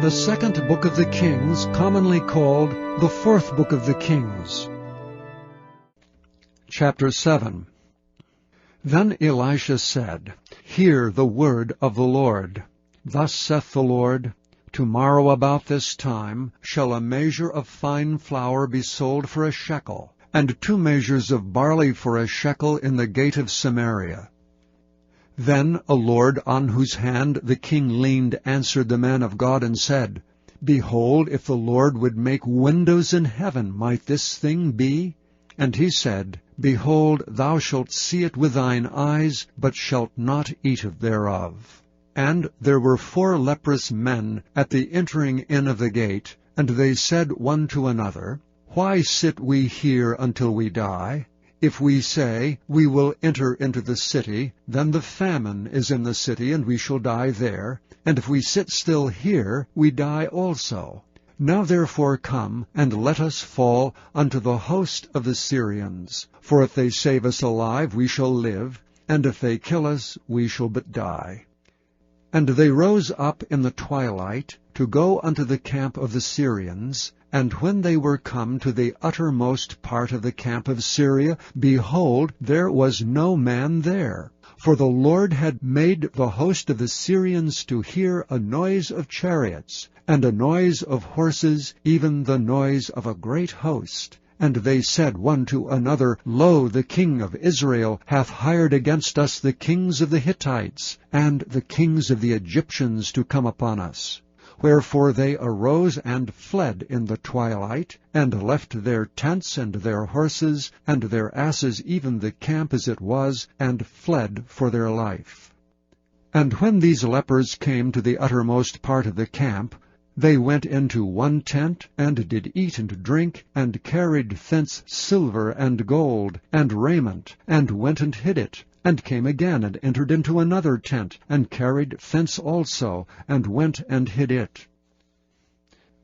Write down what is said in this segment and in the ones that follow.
The second book of the Kings, commonly called the fourth book of the Kings. Chapter 7. Then Elisha said, Hear the word of the Lord. Thus saith the Lord, Tomorrow about this time shall a measure of fine flour be sold for a shekel, and 2 measures of barley for a shekel in the gate of Samaria. Then a lord on whose hand the king leaned answered the man of God and said, Behold, if the Lord would make windows in heaven, might this thing be? And he said, Behold, thou shalt see it with thine eyes, but shalt not eat thereof. And there were 4 leprous men at the entering in of the gate, and they said one to another, Why sit we here until we die? If we say, We will enter into the city, then the famine is in the city, and we shall die there. And if we sit still here, we die also. Now therefore come, and let us fall unto the host of the Syrians. For if they save us alive, we shall live, and if they kill us, we shall but die. And they rose up in the twilight to go unto the camp of the Syrians. And when they were come to the uttermost part of the camp of Syria, behold, there was no man there. For the Lord had made the host of the Syrians to hear a noise of chariots, and a noise of horses, even the noise of a great host. And they said one to another, Lo, the king of Israel hath hired against us the kings of the Hittites, and the kings of the Egyptians to come upon us. Wherefore they arose and fled in the twilight, and left their tents and their horses and their asses, even the camp as it was, and fled for their life. And when these lepers came to the uttermost part of the camp, they went into one tent, and did eat and drink, and carried thence silver and gold, and raiment, and went and hid it. And came again, and entered into another tent, and carried thence also, and went and hid it.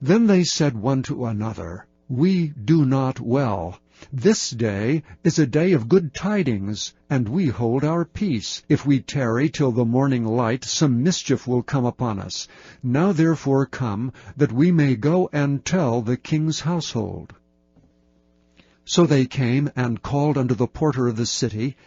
Then they said one to another, We do not well. This day is a day of good tidings, and we hold our peace. If we tarry till the morning light, some mischief will come upon us. Now therefore come, that we may go and tell the king's household. So they came and called unto the porter of the city,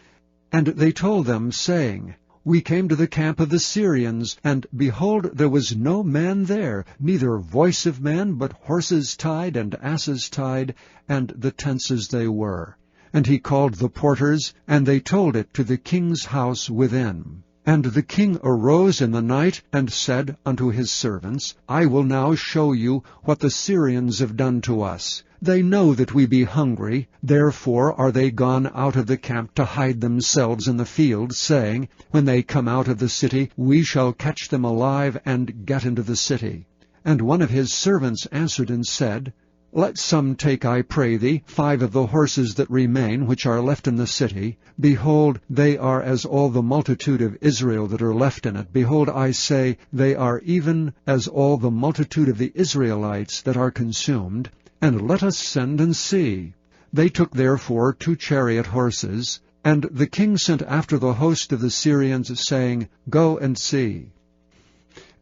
and they told them, saying, We came to the camp of the Syrians, and behold, there was no man there, neither voice of man, but horses tied and asses tied, and the tents as they were. And he called the porters, and they told it to the king's house within. And the king arose in the night, and said unto his servants, I will now show you what the Syrians have done to us. They know that we be hungry, therefore are they gone out of the camp to hide themselves in the field, saying, When they come out of the city, we shall catch them alive, and get into the city. And one of his servants answered and said, Let some take, I pray thee, 5 of the horses that remain, which are left in the city. Behold, they are as all the multitude of Israel that are left in it. Behold, I say, they are even as all the multitude of the Israelites that are consumed. And let us send and see. They took therefore 2 chariot horses, and the king sent after the host of the Syrians, saying, Go and see.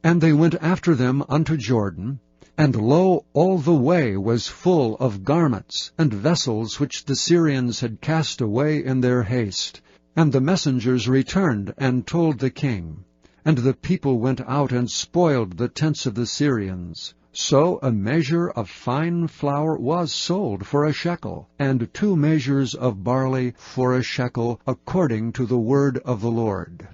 And they went after them unto Jordan, and lo, all the way was full of garments and vessels which the Syrians had cast away in their haste. And the messengers returned and told the king. And the people went out and spoiled the tents of the Syrians. So a measure of fine flour was sold for a shekel, and 2 measures of barley for a shekel, according to the word of the Lord.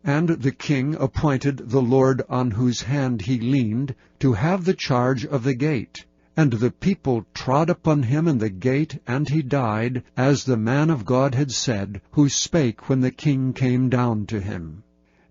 And the king appointed the lord on whose hand he leaned to have the charge of the gate. And the people trod upon him in the gate, and he died, as the man of God had said, who spake when the king came down to him.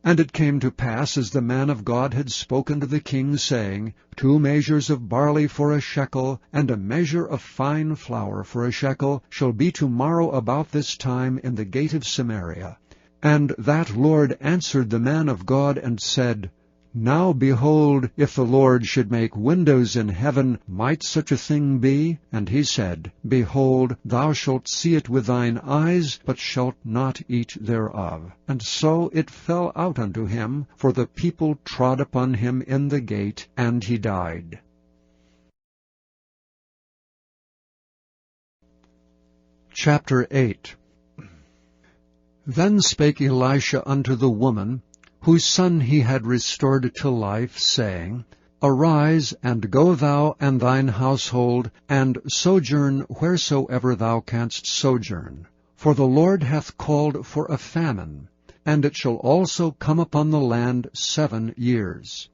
And it came to pass, as the man of God had spoken to the king, saying, 2 measures of barley for a shekel, and a measure of fine flour for a shekel, shall be tomorrow about this time in the gate of Samaria. And that Lord answered the man of God, and said, Now behold, if the Lord should make windows in heaven, might such a thing be? And he said, Behold, thou shalt see it with thine eyes, but shalt not eat thereof. And so it fell out unto him, for the people trod upon him in the gate, and he died. Chapter 8. Then spake Elisha unto the woman, whose son he had restored to life, saying, Arise, and go thou and thine household, and sojourn wheresoever thou canst sojourn. For the Lord hath called for a famine, and it shall also come upon the land 7 years.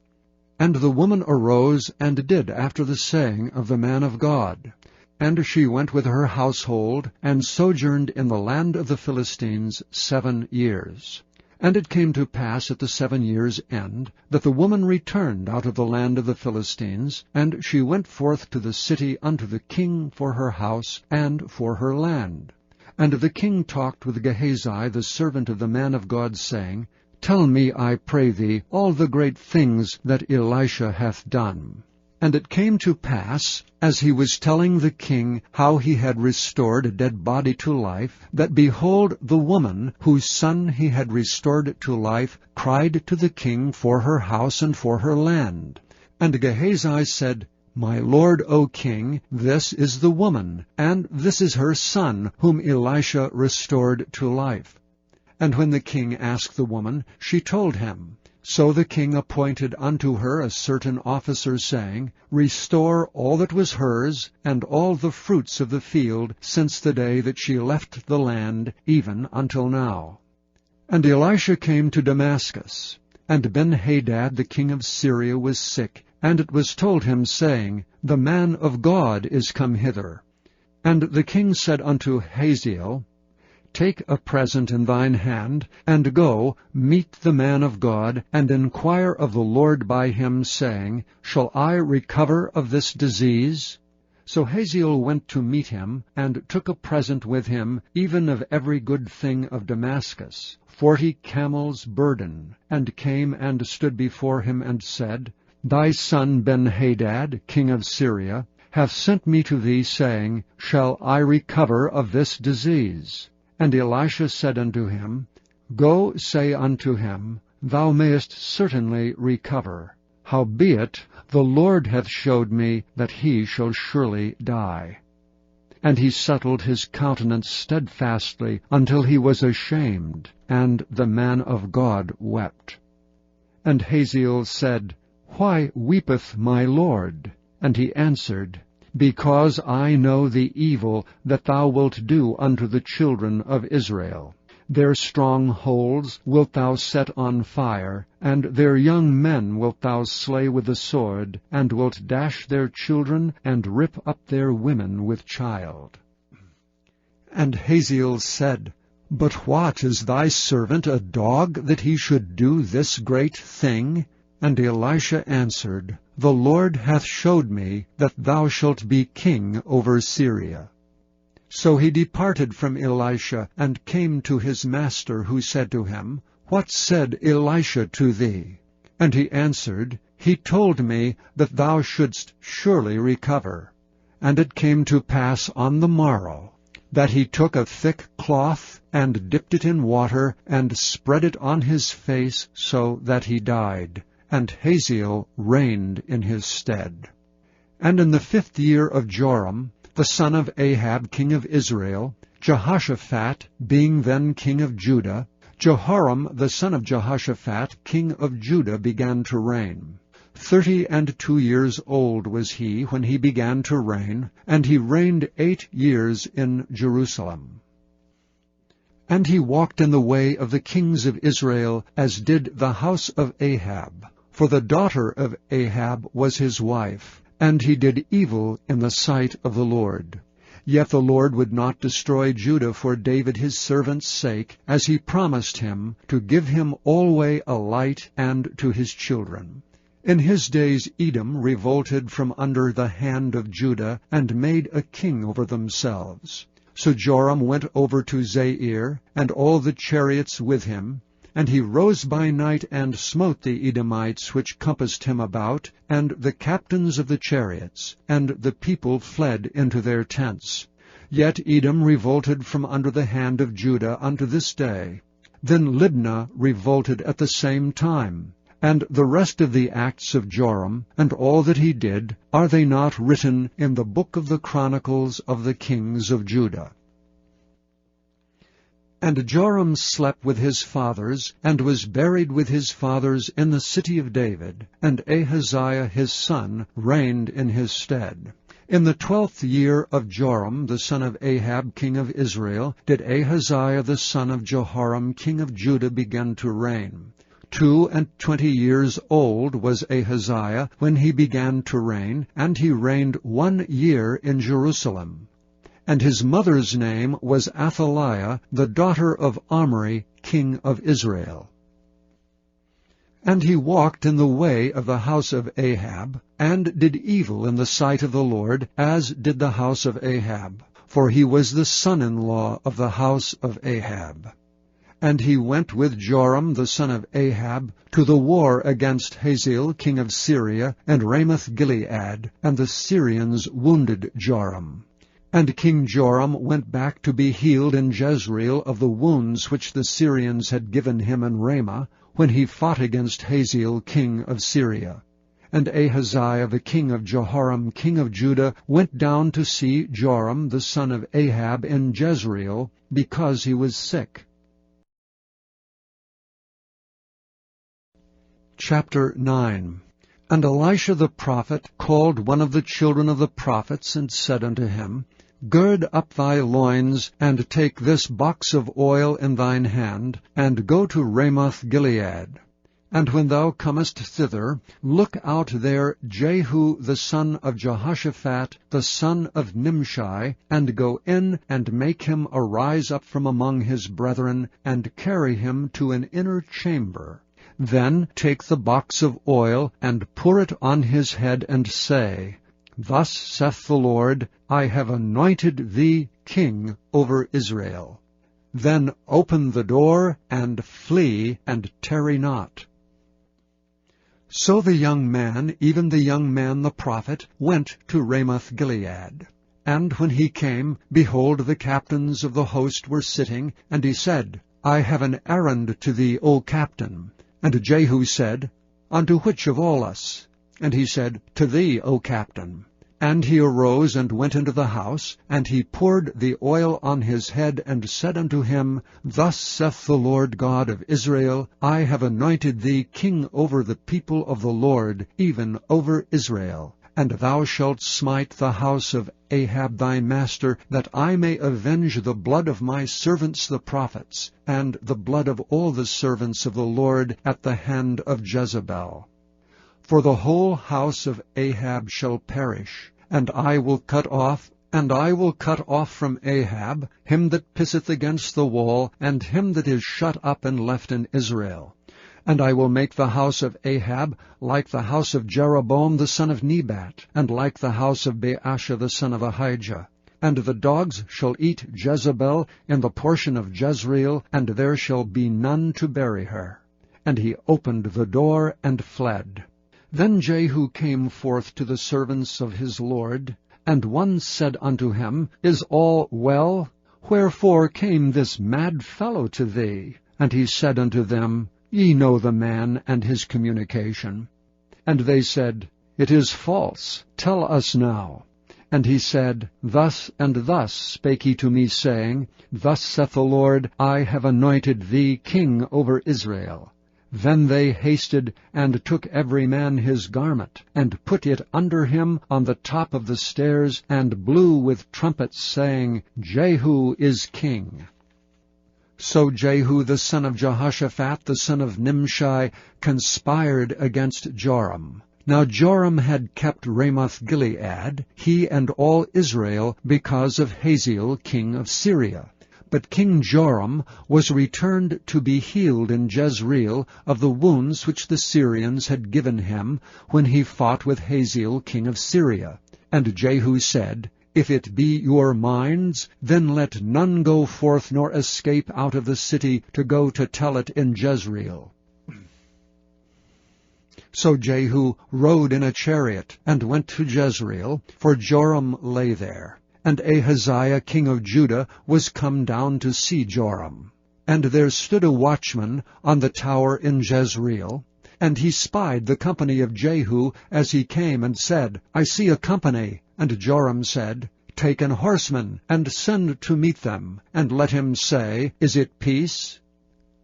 And the woman arose and did after the saying of the man of God. And she went with her household, and sojourned in the land of the Philistines 7 years. And it came to pass at the 7 years' end, that the woman returned out of the land of the Philistines, and she went forth to the city unto the king for her house and for her land. And the king talked with Gehazi the servant of the man of God, saying, Tell me, I pray thee, all the great things that Elisha hath done. And it came to pass, as he was telling the king how he had restored a dead body to life, that behold, the woman, whose son he had restored to life, cried to the king for her house and for her land. And Gehazi said, My lord, O king, this is the woman, and this is her son, whom Elisha restored to life. And when the king asked the woman, she told him. So the king appointed unto her a certain officer, saying, Restore all that was hers, and all the fruits of the field, since the day that she left the land, even until now. And Elisha came to Damascus. And Ben-Hadad the king of Syria was sick, and it was told him, saying, The man of God is come hither. And the king said unto Hazael, Take a present in thine hand, and go, meet the man of God, and inquire of the Lord by him, saying, Shall I recover of this disease? So Hazael went to meet him, and took a present with him, even of every good thing of Damascus, 40 camels' burden, and came and stood before him, and said, Thy son Ben-Hadad, king of Syria, hath sent me to thee, saying, Shall I recover of this disease? And Elisha said unto him, Go, say unto him, Thou mayest certainly recover. Howbeit, the Lord hath showed me that he shall surely die. And he settled his countenance steadfastly until he was ashamed, and the man of God wept. And Hazael said, Why weepeth my Lord? And he answered, Because I know the evil that thou wilt do unto the children of Israel. Their strongholds wilt thou set on fire, and their young men wilt thou slay with the sword, and wilt dash their children, and rip up their women with child. And Hazael said, But what, is thy servant a dog, that he should do this great thing? And Elisha answered, The Lord hath showed me that thou shalt be king over Syria. So he departed from Elisha, and came to his master, who said to him, What said Elisha to thee? And he answered, He told me that thou shouldst surely recover. And it came to pass on the morrow, that he took a thick cloth, and dipped it in water, and spread it on his face, so that he died. And Hazael reigned in his stead. And in the 5th year of Joram, the son of Ahab, king of Israel, Jehoshaphat being then king of Judah, Jehoram the son of Jehoshaphat, king of Judah, began to reign. 32 years old was he when he began to reign, and he reigned 8 years in Jerusalem. And he walked in the way of the kings of Israel, as did the house of Ahab. For the daughter of Ahab was his wife, and he did evil in the sight of the Lord. Yet the Lord would not destroy Judah for David his servant's sake, as he promised him, to give him alway a light, and to his children. In his days Edom revolted from under the hand of Judah, and made a king over themselves. So Joram went over to Zair, and all the chariots with him, And he rose by night, and smote the Edomites which compassed him about, and the captains of the chariots, and the people fled into their tents. Yet Edom revolted from under the hand of Judah unto this day. Then Libnah revolted at the same time. And the rest of the acts of Joram, and all that he did, are they not written in the book of the Chronicles of the kings of Judah? And Joram slept with his fathers, and was buried with his fathers in the city of David, and Ahaziah his son reigned in his stead. In the 12th year of Joram the son of Ahab king of Israel did Ahaziah the son of Jehoram king of Judah begin to reign. 22 years old was Ahaziah when he began to reign, and he reigned 1 year in Jerusalem. And his mother's name was Athaliah, the daughter of Omri, king of Israel. And he walked in the way of the house of Ahab, and did evil in the sight of the Lord, as did the house of Ahab, for he was the son-in-law of the house of Ahab. And he went with Joram the son of Ahab to the war against Hazael king of Syria, and Ramoth-Gilead, and the Syrians wounded Joram. And King Joram went back to be healed in Jezreel of the wounds which the Syrians had given him in Ramah, when he fought against Hazael king of Syria. And Ahaziah the king of Jehoram king of Judah went down to see Joram the son of Ahab in Jezreel, because he was sick. Chapter 9. And Elisha the prophet called one of the children of the prophets, and said unto him, Gird up thy loins, and take this box of oil in thine hand, and go to Ramoth-Gilead. And when thou comest thither, look out there Jehu the son of Jehoshaphat, the son of Nimshi, and go in and make him arise up from among his brethren, and carry him to an inner chamber. Then take the box of oil, and pour it on his head, and say, Thus saith the Lord, I have anointed thee king over Israel. Then open the door, and flee, and tarry not. So the young man, even the young man the prophet, went to Ramoth-Gilead. And when he came, behold, the captains of the host were sitting, and he said, I have an errand to thee, O captain. And Jehu said, Unto which of all us? And he said, To thee, O captain. And he arose and went into the house, and he poured the oil on his head, and said unto him, Thus saith the Lord God of Israel, I have anointed thee king over the people of the Lord, even over Israel. And thou shalt smite the house of Ahab thy master, that I may avenge the blood of my servants the prophets, and the blood of all the servants of the Lord at the hand of Jezebel. For the whole house of Ahab shall perish, and I will cut off from Ahab him that pisseth against the wall, and him that is shut up and left in Israel. And I will make the house of Ahab like the house of Jeroboam the son of Nebat, and like the house of Baasha the son of Ahijah. And the dogs shall eat Jezebel in the portion of Jezreel, and there shall be none to bury her. And he opened the door and fled. Then Jehu came forth to the servants of his Lord, and one said unto him, Is all well? Wherefore came this mad fellow to thee? And he said unto them, Ye know the man and his communication. And they said, It is false. Tell us now. And he said, Thus and thus spake he to me, saying, Thus saith the Lord, I have anointed thee king over Israel. Then they hasted, and took every man his garment, and put it under him on the top of the stairs, and blew with trumpets, saying, Jehu is king. So Jehu the son of Jehoshaphat, the son of Nimshi, conspired against Joram. Now Joram had kept Ramoth-Gilead, he and all Israel, because of Hazael king of Syria. But King Joram was returned to be healed in Jezreel of the wounds which the Syrians had given him when he fought with Hazael king of Syria. And Jehu said, If it be your minds, then let none go forth nor escape out of the city to go to tell it in Jezreel. So Jehu rode in a chariot, and went to Jezreel, for Joram lay there. And Ahaziah king of Judah was come down to see Joram. And there stood a watchman on the tower in Jezreel, and he spied the company of Jehu as he came, and said, I see a company. And Joram said, Take an horseman, and send to meet them, and let him say, Is it peace?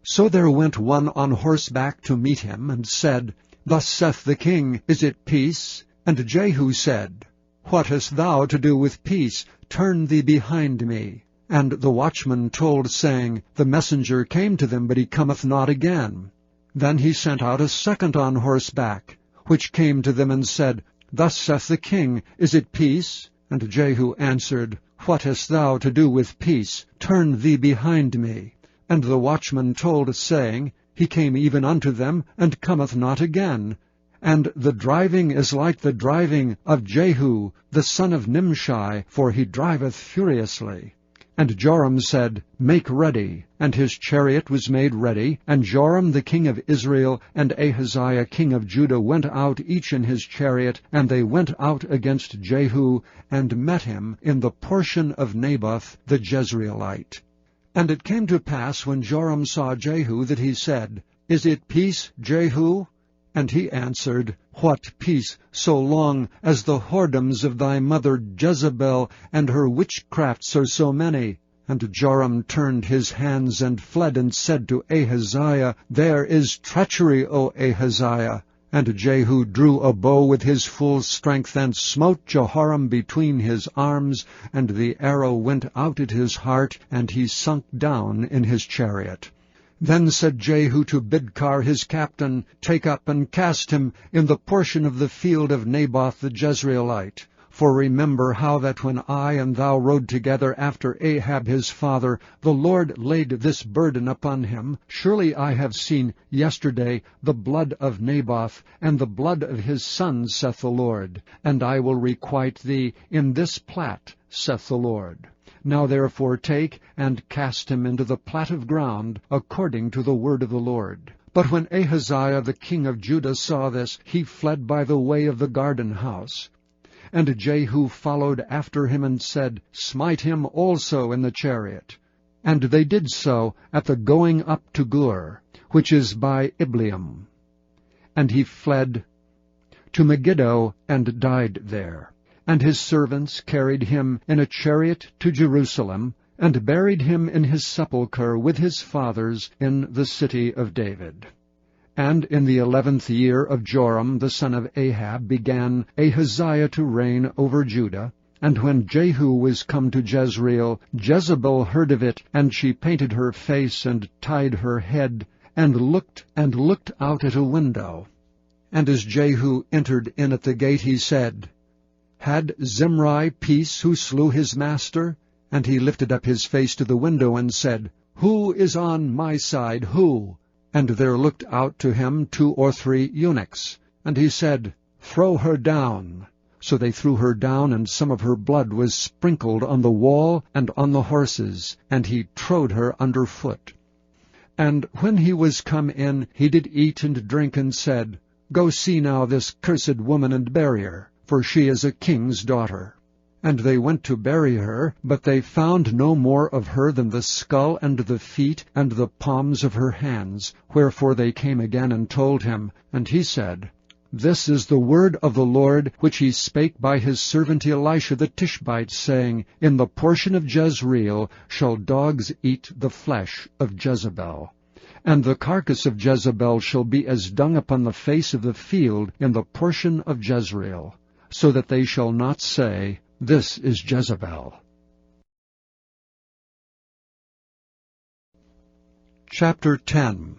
So there went one on horseback to meet him, and said, Thus saith the king, Is it peace? And Jehu said, What hast thou to do with peace? Turn thee behind me. And the watchman told, saying, The messenger came to them, but he cometh not again. Then he sent out a second on horseback, which came to them, and said, Thus saith the king, Is it peace? And Jehu answered, What hast thou to do with peace? Turn thee behind me. And the watchman told, saying, He came even unto them, and cometh not again. And the driving is like the driving of Jehu, the son of Nimshi, for he driveth furiously. And Joram said, Make ready. And his chariot was made ready. And Joram the king of Israel and Ahaziah king of Judah went out each in his chariot, and they went out against Jehu, and met him in the portion of Naboth the Jezreelite. And it came to pass, when Joram saw Jehu, that he said, Is it peace, Jehu? And he answered, What peace, so long as the whoredoms of thy mother Jezebel and her witchcrafts are so many? And Joram turned his hands and fled, and said to Ahaziah, There is treachery, O Ahaziah. And Jehu drew a bow with his full strength, and smote Jehoram between his arms, and the arrow went out at his heart, and he sunk down in his chariot. Then said Jehu to Bidkar his captain, Take up and cast him in the portion of the field of Naboth the Jezreelite. For remember how that when I and thou rode together after Ahab his father, the Lord laid this burden upon him. Surely I have seen yesterday the blood of Naboth, and the blood of his sons, saith the Lord. And I will requite thee in this plat, saith the Lord. Now therefore take and cast him into the plat of ground, according to the word of the Lord. But when Ahaziah the king of Judah saw this, he fled by the way of the garden house. And Jehu followed after him, and said, Smite him also in the chariot. And they did so at the going up to Gur, which is by Ibleam. And he fled to Megiddo, and died there. And his servants carried him in a chariot to Jerusalem, and buried him in his sepulchre with his fathers in the city of David. And in the 11th year of Joram the son of Ahab began Ahaziah to reign over Judah. And when Jehu was come to Jezreel, Jezebel heard of it, and she painted her face, and tied her head, and looked out at a window. And as Jehu entered in at the gate, he said, Had Zimri peace who slew his master? And he lifted up his face to the window, and said, Who is on my side, who? And there looked out to him 2 or 3 eunuchs. And he said, Throw her down. So they threw her down, and some of her blood was sprinkled on the wall and on the horses, and he trode her under foot. And when he was come in, he did eat and drink, and said, Go see now this cursed woman, and bury her, for she is a king's daughter. And they went to bury her, but they found no more of her than the skull and the feet and the palms of her hands. Wherefore they came again and told him. And he said, This is the word of the Lord, which he spake by his servant Elisha the Tishbite, saying, In the portion of Jezreel shall dogs eat the flesh of Jezebel. And the carcass of Jezebel shall be as dung upon the face of the field in the portion of Jezreel, so that they shall not say, This is Jezebel. Chapter 10.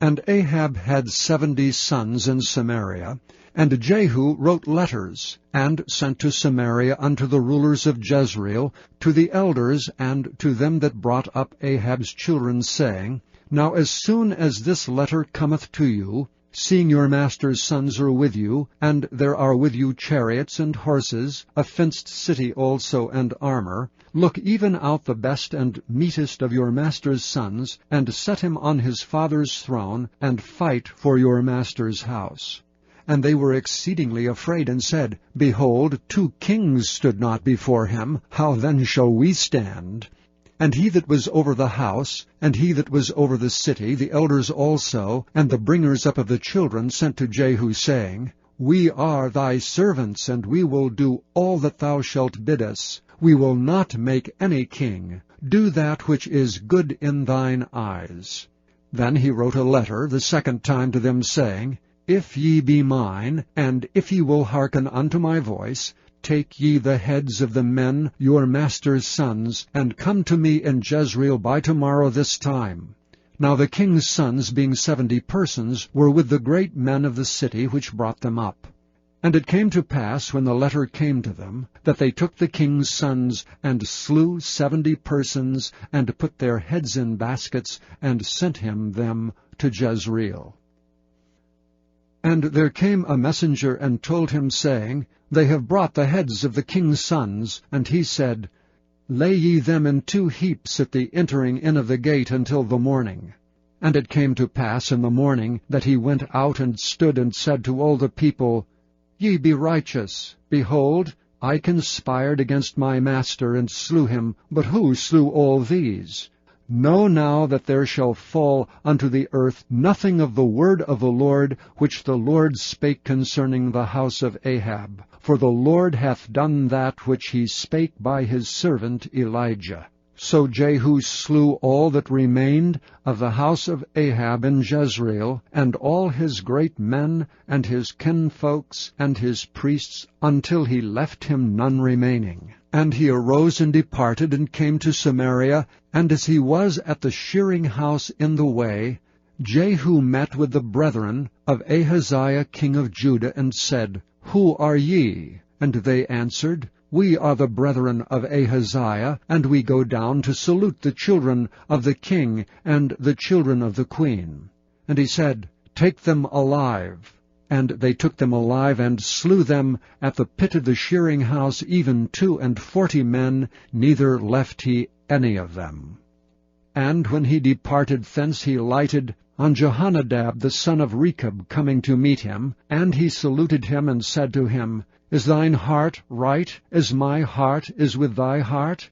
And Ahab had 70 sons in Samaria, and Jehu wrote letters, and sent to Samaria unto the rulers of Jezreel, to the elders, and to them that brought up Ahab's children, saying, Now as soon as this letter cometh to you, Seeing your master's sons are with you, and there are with you chariots and horses, a fenced city also and armor, look even out the best and meetest of your master's sons, and set him on his father's throne, and fight for your master's house. And they were exceedingly afraid, and said, Behold, 2 kings stood not before him, how then shall we stand? And he that was over the house, and he that was over the city, the elders also, and the bringers up of the children, sent to Jehu, saying, We are thy servants, and we will do all that thou shalt bid us. We will not make any king. Do that which is good in thine eyes. Then he wrote a letter the second time to them, saying, If ye be mine, and if ye will hearken unto my voice, take ye the heads of the men, your master's sons, and come to me in Jezreel by tomorrow this time. Now the king's sons, being 70 persons, were with the great men of the city which brought them up. And it came to pass, when the letter came to them, that they took the king's sons, and slew 70 persons, and put their heads in baskets, and sent him them to Jezreel. And there came a messenger, and told him, saying, They have brought the heads of the king's sons. And he said, Lay ye them in 2 heaps at the entering in of the gate until the morning. And it came to pass in the morning, that he went out and stood, and said to all the people, Ye be righteous. Behold, I conspired against my master, and slew him. But who slew all these? Know now that there shall fall unto the earth nothing of the word of the Lord, which the Lord spake concerning the house of Ahab. For the Lord hath done that which he spake by his servant Elijah. So Jehu slew all that remained of the house of Ahab in Jezreel, and all his great men, and his kinfolks, and his priests, until he left him none remaining. And he arose and departed, and came to Samaria, and as he was at the shearing house in the way, Jehu met with the brethren of Ahaziah king of Judah, and said, Who are ye? And they answered, We are the brethren of Ahaziah, and we go down to salute the children of the king and the children of the queen. And he said, Take them alive. And they took them alive, and slew them at the pit of the shearing house, even 42 men, neither left he any of them. And when he departed thence, he lighted on Jehonadab the son of Rechab coming to meet him, and he saluted him, and said to him, Is thine heart right, as my heart is with thy heart?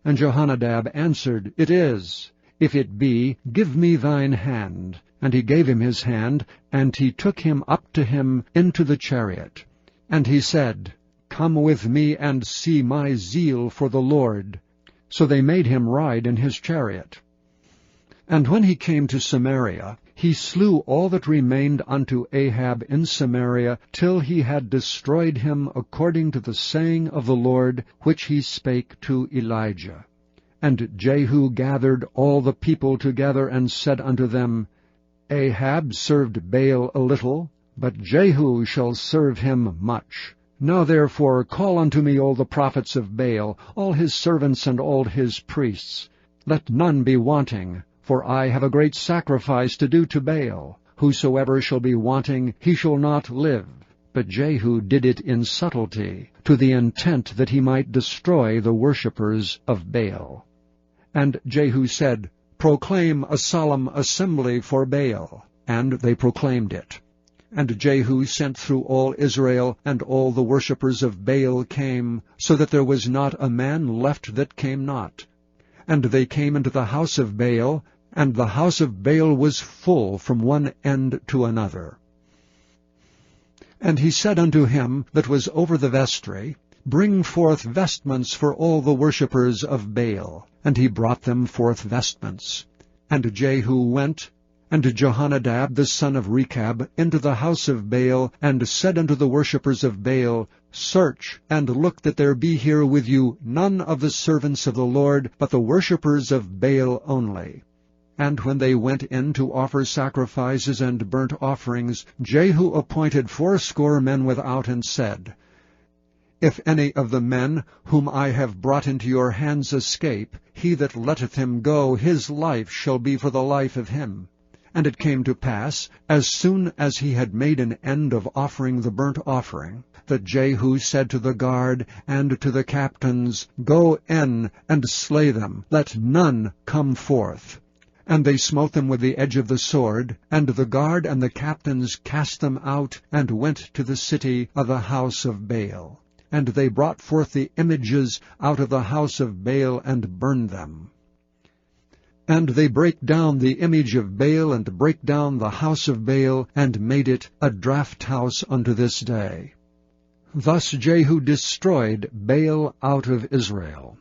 And Jehonadab answered, It is. If it be, give me thine hand. And he gave him his hand, and he took him up to him into the chariot. And he said, Come with me, and see my zeal for the Lord. So they made him ride in his chariot. And when he came to Samaria, he slew all that remained unto Ahab in Samaria, till he had destroyed him according to the saying of the Lord, which he spake to Elijah. And Jehu gathered all the people together, and said unto them, Ahab served Baal a little, but Jehu shall serve him much. Now therefore call unto me all the prophets of Baal, all his servants and all his priests. Let none be wanting, for I have a great sacrifice to do to Baal. Whosoever shall be wanting, he shall not live. But Jehu did it in subtlety, to the intent that he might destroy the worshippers of Baal. And Jehu said, Proclaim a solemn assembly for Baal. And they proclaimed it. And Jehu sent through all Israel, and all the worshippers of Baal came, so that there was not a man left that came not. And they came into the house of Baal, and the house of Baal was full from one end to another. And he said unto him that was over the vestry, Bring forth vestments for all the worshippers of Baal. And he brought them forth vestments. And Jehu went, and Jehonadab the son of Rechab, into the house of Baal, and said unto the worshippers of Baal, Search, and look that there be here with you none of the servants of the Lord, but the worshippers of Baal only. And when they went in to offer sacrifices and burnt offerings, Jehu appointed 80 men without, and said, If any of the men whom I have brought into your hands escape, he that letteth him go, his life shall be for the life of him. And it came to pass, as soon as he had made an end of offering the burnt offering, that Jehu said to the guard and to the captains, Go in and slay them, let none come forth. And they smote them with the edge of the sword, and the guard and the captains cast them out, and went to the city of the house of Baal. And they brought forth the images out of the house of Baal, and burned them. And they brake down the image of Baal, and brake down the house of Baal, and made it a draught house unto this day. Thus Jehu destroyed Baal out of Israel.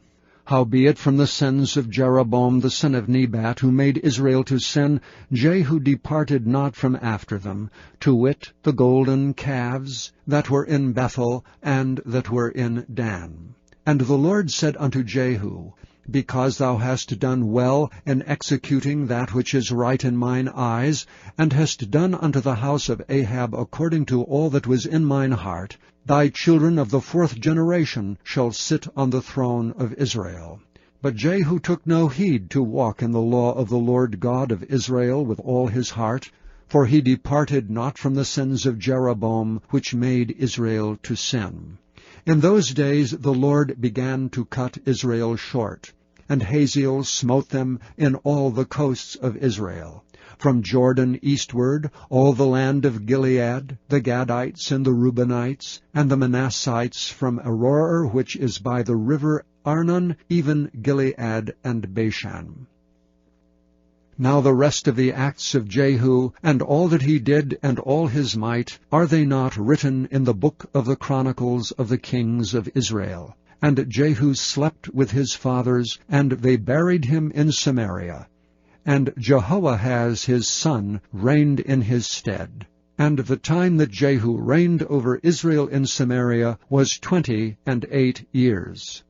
Howbeit from the sins of Jeroboam the son of Nebat, who made Israel to sin, Jehu departed not from after them, to wit, the golden calves that were in Bethel, and that were in Dan. And the Lord said unto Jehu, Because thou hast done well in executing that which is right in mine eyes, and hast done unto the house of Ahab according to all that was in mine heart, thy children of the 4th generation shall sit on the throne of Israel. But Jehu took no heed to walk in the law of the Lord God of Israel with all his heart, for he departed not from the sins of Jeroboam, which made Israel to sin. In those days the Lord began to cut Israel short, and Hazael smote them in all the coasts of Israel. From Jordan eastward, all the land of Gilead, the Gadites and the Reubenites, and the Manassites from Aroer, which is by the river Arnon, even Gilead and Bashan. Now the rest of the acts of Jehu, and all that he did, and all his might, are they not written in the book of the chronicles of the kings of Israel? And Jehu slept with his fathers, and they buried him in Samaria. And Jehoahaz his son reigned in his stead. And the time that Jehu reigned over Israel in Samaria was 28 years.